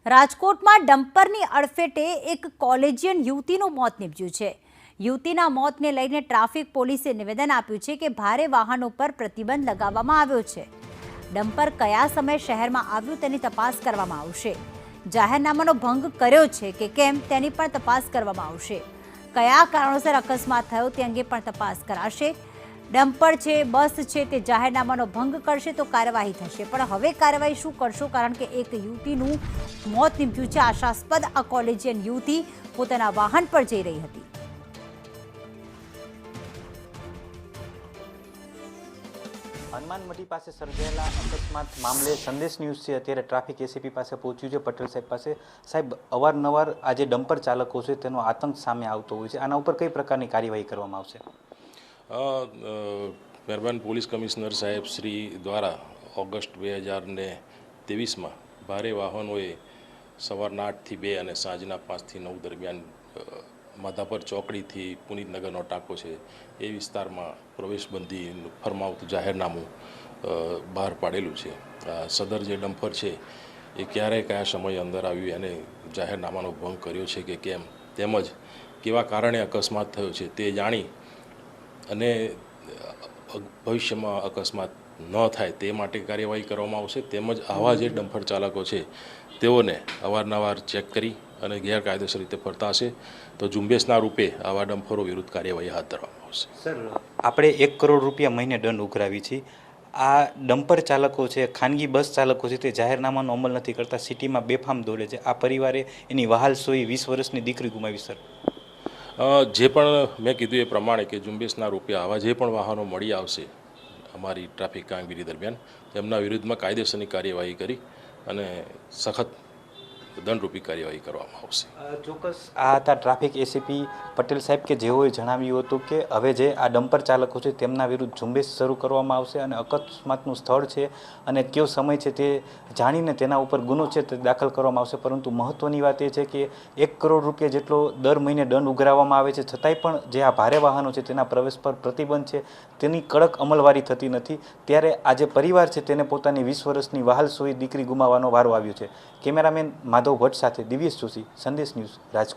રાજકોટમાં ડમ્પરની અડફેટે એક કોલેજિયન યુવતીનું મોત નીપજ્યું છે। યુવતીના મોતને લઈને ટ્રાફિક પોલીસે નિવેદન આપ્યું છે કે ભારે વાહનો પર પ્રતિબંધ લગાવવામાં આવ્યો છે। ડમ્પર કયા સમયે શહેરમાં આવ્યું તેની તપાસ કરવામાં આવશે। જાહેરનામાનો ભંગ કર્યો છે કે કેમ તેની પણ તપાસ કરવામાં આવશે। કયા કારણોસર અકસ્માત થયો તે અંગે પણ તપાસ કરાશે। ડમ્પર છે, બસ છે તે જાહેરનામાનો ભંગ કરશે તો કાર્યવાહી થશે, પણ હવે કાર્યવાહી શું કરશો? કારણ કે એક યુવતીનું મોત નીપજ્યું છે। આશાસ્પદ આ કોલેજિયન યુવતી પોતાના વાહન પર જઈ રહી હતી। હનુમાનમઢી પાસે સર્જાયેલા અકસ્માત મામલે સંદેશ ન્યૂઝ છે અત્યારે ટ્રાફિક એસીપી પાસે પહોંચ્યું છે, પટેલ સાહેબ પાસે। સાહેબ, અવારનવાર આ જે ડમ્પર ચાલકો છે તેનો આતંક સામે આવતો હોય છે, આના ઉપર કઈ પ્રકારની કાર્યવાહી કરવામાં આવશે? મહેરબાન પોલીસ કમિશનર સાહેબ શ્રી દ્વારા ઓગસ્ટ 2023માં ભારે વાહનોએ સવારના 8 થી 2 અને સાંજના 5 થી 9 દરમિયાન માધાપર ચોકડીથી પુનિતનગરનો ટાંકો છે એ વિસ્તારમાં પ્રવેશબંધી ફરમાવતું જાહેરનામું બહાર પાડેલું છે। સદર જે ડમ્પર છે એ ક્યારે કયા સમય અંદર આવ્યું અને જાહેરનામાનો ભંગ કર્યો છે કે કેમ, તેમજ કેવા કારણે અકસ્માત થયો છે તે જાણી અને ભવિષ્યમાં અકસ્માત ન થાય તે માટે કાર્યવાહી કરવામાં આવશે। તેમજ આવા જે ડમ્પર ચાલકો છે તેઓને અવારનવાર ચેક કરી અને ગેરકાયદેસર રીતે ફરતા હશે તો ઝુંબેશના રૂપે આવા ડમ્પરો વિરુદ્ધ કાર્યવાહી હાથ ધરવામાં આવશે। સર, આપણે 1 કરોડ રૂપિયા મહિને દંડ ઉઘરાવી છે। આ ડમ્પર ચાલકો છે, ખાનગી બસ ચાલકો છે તે જાહેરનામાનો અમલ નથી કરતા, સિટીમાં બેફામ દોડે છે। આ પરિવારે એની વહાલ સોઈ 20 વર્ષની દીકરી ગુમાવી। સર, જે પણ મેં કીધું એ પ્રમાણે કે ઝુંબેશના રૂપે આવા જે પણ વાહનો મળી આવશે અમારી ટ્રાફિક કામગીરી દરમિયાન તેમના વિરુદ્ધમાં કાયદેસરની કાર્યવાહી કરી અને સખત દંડરૂપી કાર્યવાહી કરવામાં આવશે। ચોક્કસ આ હતા ટ્રાફિક એસીપી પટેલ સાહેબ કે જેઓએ જણાવ્યું હતું કે હવે જે આ ડમ્પર ચાલકો છે તેમના વિરુદ્ધ ઝુંબેશ શરૂ કરવામાં આવશે અને અકસ્માતનું સ્થળ છે અને કયો સમય છે તે જાણીને તેના ઉપર ગુનો છે તે દાખલ કરવામાં આવશે। પરંતુ મહત્ત્વની વાત એ છે કે 1 કરોડ રૂપિયા જેટલો દર મહિને દંડ ઉઘરાવવામાં આવે છે, છતાંય પણ જે આ ભારે વાહનો છે તેના પ્રવેશ પર પ્રતિબંધ છે તેની કડક અમલવારી થતી નથી। ત્યારે આ જે પરિવાર છે તેને પોતાની 20 વર્ષની વહાલ સોઈ દીકરી ગુમાવવાનો વારો આવ્યો છે। કેમેરામેન માધવ ભટ્ટ સાથે દિવ્યેશ જોશી, સંદેશ ન્યૂઝ, રાજકોટ।